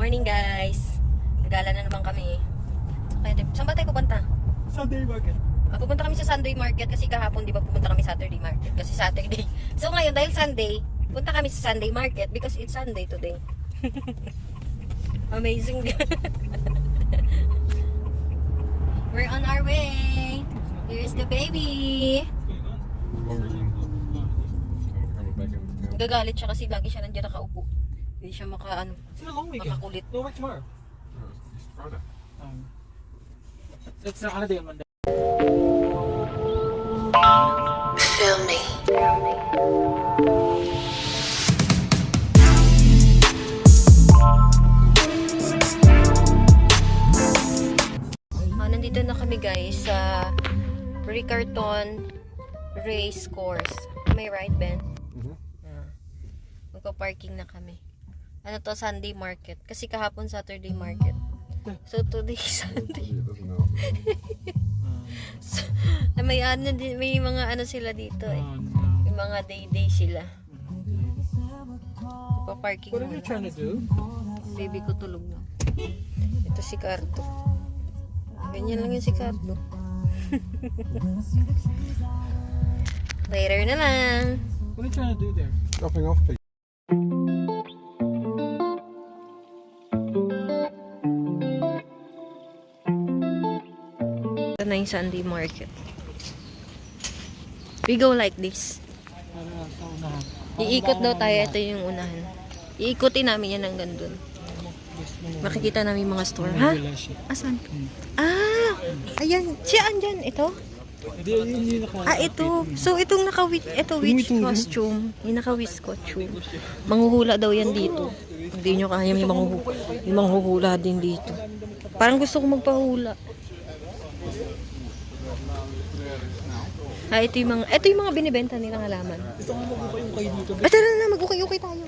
Morning guys. Nagala na naman kami. Kaya, saan ba tayo pupunta? Sunday market. Pupunta kami sa Sunday market kasi kahapon di ba pupunta kami Saturday market kasi Saturday. So ngayon dahil Sunday, punta kami sa Sunday market because it's Sunday today. Amazing. We're on our way. Here's the baby. Gagalit siya kasi lagi siya nandiyan nakaupo. Hindi siya It's a long weekend. makakulit. No work tomorrow. It's Friday. It's not holiday on Monday. Feel me. Nandito na kami guys sa Riccarton Race Course. Am I right, Ben? Magpa-parking na kami. Ano to, Sunday market. Kasi kahapon Saturday market. So today Sunday. So, may mga ano sila dito eh. May mga day sila. Magpa-parking What are you muna. trying to do? Baby ko tulog na. Ito si Cardo. Ganyan lang yung si Cardo. Later na lang. What are you trying to do there? Dropping off people. Ito na yung Sunday market. We go like this. Sa unahan. Iikot daw tayo. Ito yung unahan. Iikutin namin yan hanggang dun. Makikita namin yung mga store. Ha? Asan? Ah! Ayan. Siya andyan. Ito? Hindi naka. Ah, ito. So, itong ito witch costume. Yung naka-witch costume. Manghuhula daw yan dito. Hindi nyo kaya may manghuhula din dito. Parang gusto ko magpahula. Ah, ito yung mga binibenta nilang halaman. Ito nga mag-ukay-ukay dito. Ah, tara na, mag-ukay-ukay tayo.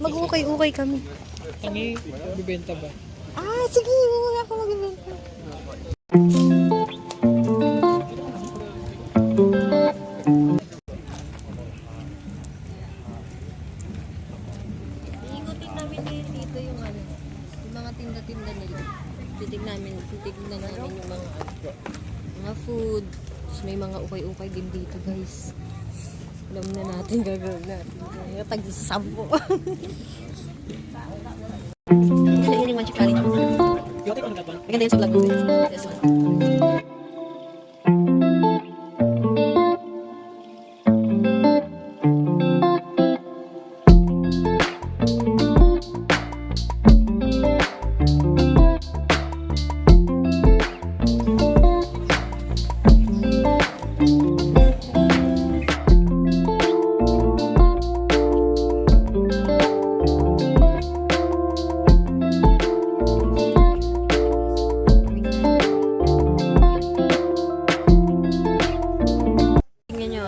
Mag-ukay-ukay kami. Tangi, bibenta ba? Ah, sige, wala ako magbibenta. Iikutin namin dito yung yung mga tinda-tinda nila. Titignan namin yung mga food. Tapos may mga ukay-ukay din dito, guys. Alam na natin gagawin natin. Kaya tag-sampo. Hindi naman chikalit. Maganda yun sa vlog ko. This one.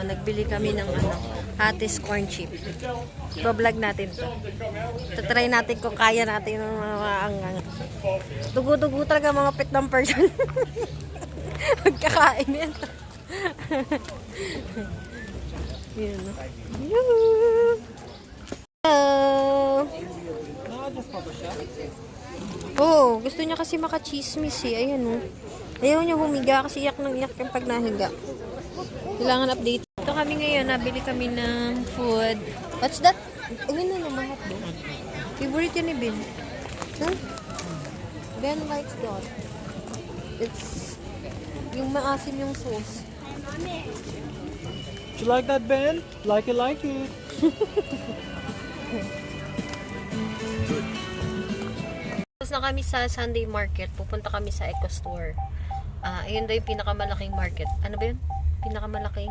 Nagbili kami ng Hattie's corn chip. Iba-vlog natin to. Tatry natin kung kaya natin ng mga dugo-dugo talaga mga pit ng person. Magkakain yan. Yun. Hello! Oh, gusto niya kasi maka-chismis eh. Ayan oh. Ayaw niya humiga kasi iyak ng iyak yung pag nahiga. Kailangan update. Ito kami ngayon, nabili kami ng food. What's that? Ayun na naman hotdog. Favorite yun ni Ben. Huh? Ben likes that. It's yung maasim yung sauce. You like that, Ben? Like it. Tapos na kami sa Sunday market. Pupunta kami sa Eco Store. Ayun daw yung pinakamalaking market. Ano ba yun? Pinakamalaking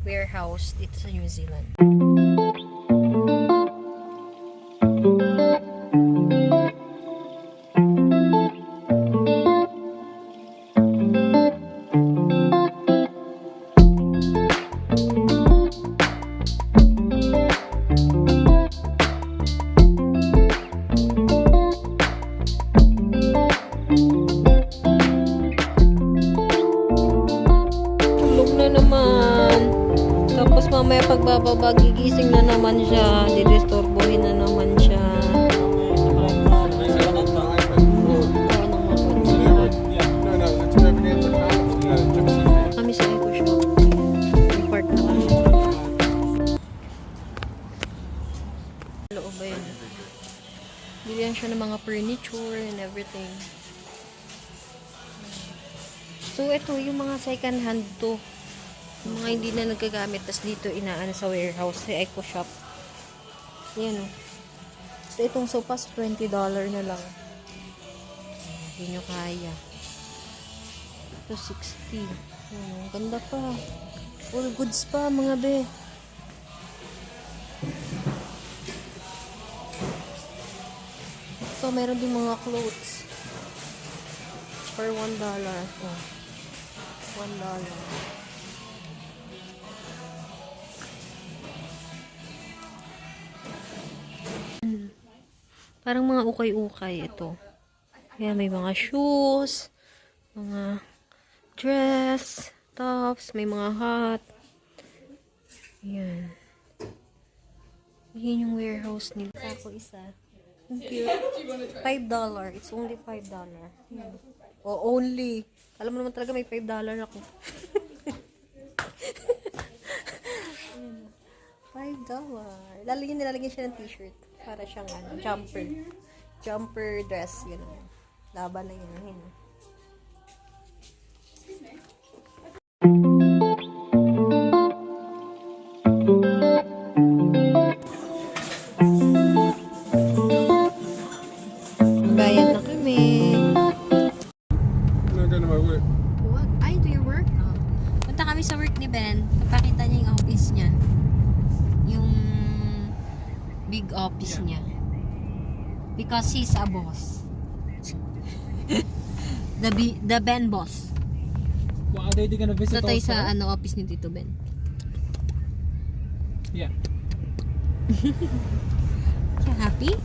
warehouse dito sa New Zealand. mamaya pagbababa, gigising na naman siya. Didisturbohin na naman siya. Bilihan siya ng mga furniture and everything. So, ito yung mga second hand to. Yung mga hindi na nagagamit. Tapos dito inaano sa warehouse. Sa Eco Shop. Yan o. So, itong sopas, $20 na lang. Hindi nyo kaya. Ito, 60. Ganda pa. All goods pa, mga be. So, meron din mga clothes. For $1. Oh. $1. Parang mga ukay-ukay ito. Kaya may mga shoes, mga dress, tops, may mga hat. Yan. Yan yung warehouse nila. Ako isa. Ang cute. $5. It's only $5. Yan. O only. Alam mo naman talaga may $5 ako. $5. Nilalagyan siya ng t-shirt. Para siyang jumper. Jumper dress. Yun. Laban na yun. Yun. Bayad na kami. I'm not going to my work. What? Ay, to your work? Oh. Punta kami sa work ni Ben. Papakita niya yung office niya. Yung big office niya. Because he's a boss. The Ben boss. What are they gonna visit Ito tayo also? sa office ni Tito Ben. Yeah. You happy?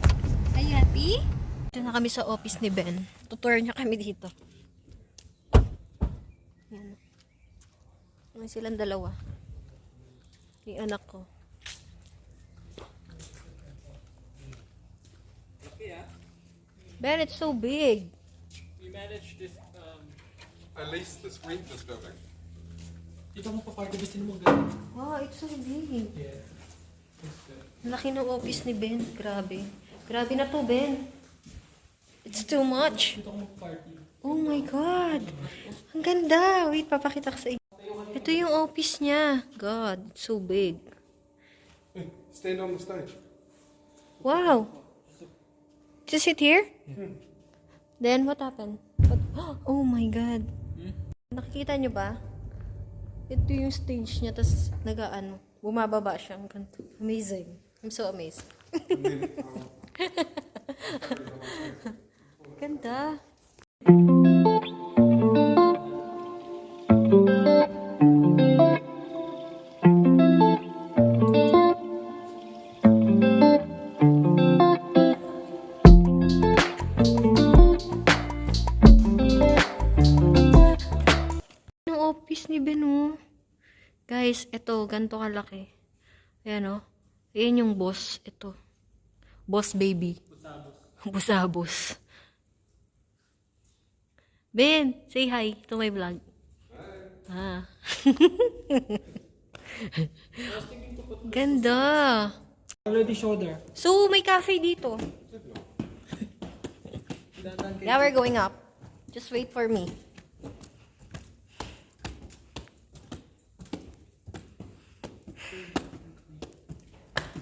Are you happy? Dito na kami sa office ni Ben. Tutor niya kami dito. Yan. May silang dalawa. Yung anak ko. Ben, it's so big. We managed this, At least this rent this building. ito mo pa party gusto mo ganun. Wow, it's so big. Yeah. It's good. Laki ng office ni Ben. Grabe. Grabe na to, Ben. It's too much. Ito mo pa party. Oh my God. Ang ganda. Wait, papakita ko sa inyo. Ito yung office niya. God, it's so big. Hey, stand on the stage. Wow. Did you sit here? Then, what happened? Oh my God. Nakikita nyo ba? Ito yung stage niya, tapos bumababa siya. Ang ganda. Amazing. I'm so amazed. Ganda. Ang office ni Ben, oh. Guys, ito, ganito kalaki. Ayan, oh. Ayan yung boss. Ito. Boss baby. Busabos. Ben, say hi to my vlog. Ah. Ganda. Already showed her. So, may cafe dito. Now we're going up. Just wait for me.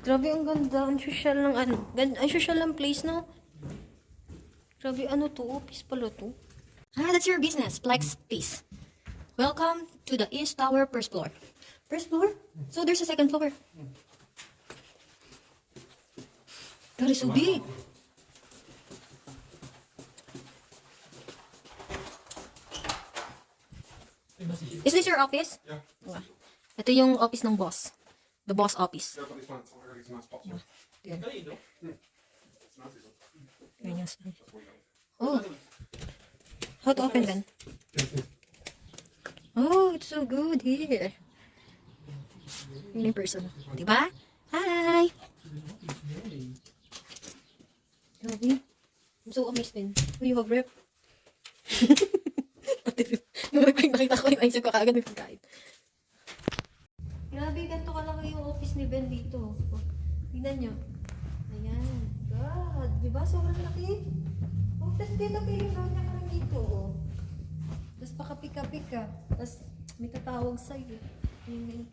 Grabe, ang ganda. Ang social ng ang social ng place, no? Grabe, ano to? Office pala to. Ah, that's your business. Flex Peace. Welcome to the East Tower first floor. First floor? So there's a second floor. That is so big. Is this your office? Yeah. Wow. Ito yung office ng boss. The boss office. Yeah, but these ones, I got these nice pots. Yan. It's nice, isn't it? Yan yung sign. Oh. How to open then? Oh, it's so good here. In person. Diba? Hi! Grabe. I'm so amazed din. Oh, you have rep. Nung nakita ko yung isip ko kaagad may pagkain. Grabe, ganito kalaki yung office ni Ben dito. Oh, tingnan nyo. Ayan. Diba? Sobrang laki. Oh, tapos dito piling daw niya ka lang dito. Oh. Tapos pakapika-pika. Tapos may tatawag sa'yo. Ayun.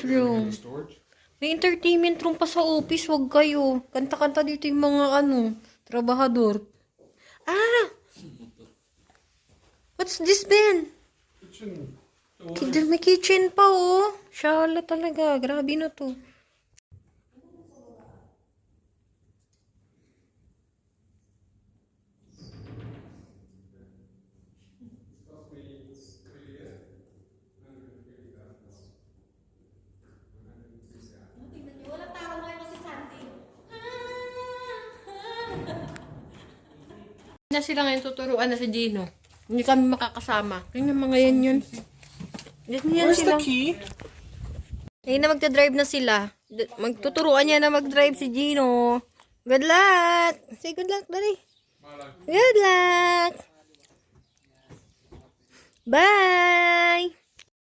Room. Storage. May entertainment room pa sa office, wag kayo. Kanta-kanta dito yung mga trabahador. Ah! What's this, Ben? Kitchen. May kitchen pa, oh. Shala talaga. Grabe na to. Na sila ngayon tuturuan na si Gino. Hindi kami makakasama. Tingnan mga yan yun. Yan Where's sila. the key? Ayun na magta-drive na sila. Magtuturuan niya na mag-drive si Gino. Good luck! Say good luck, dali. Good luck! Bye!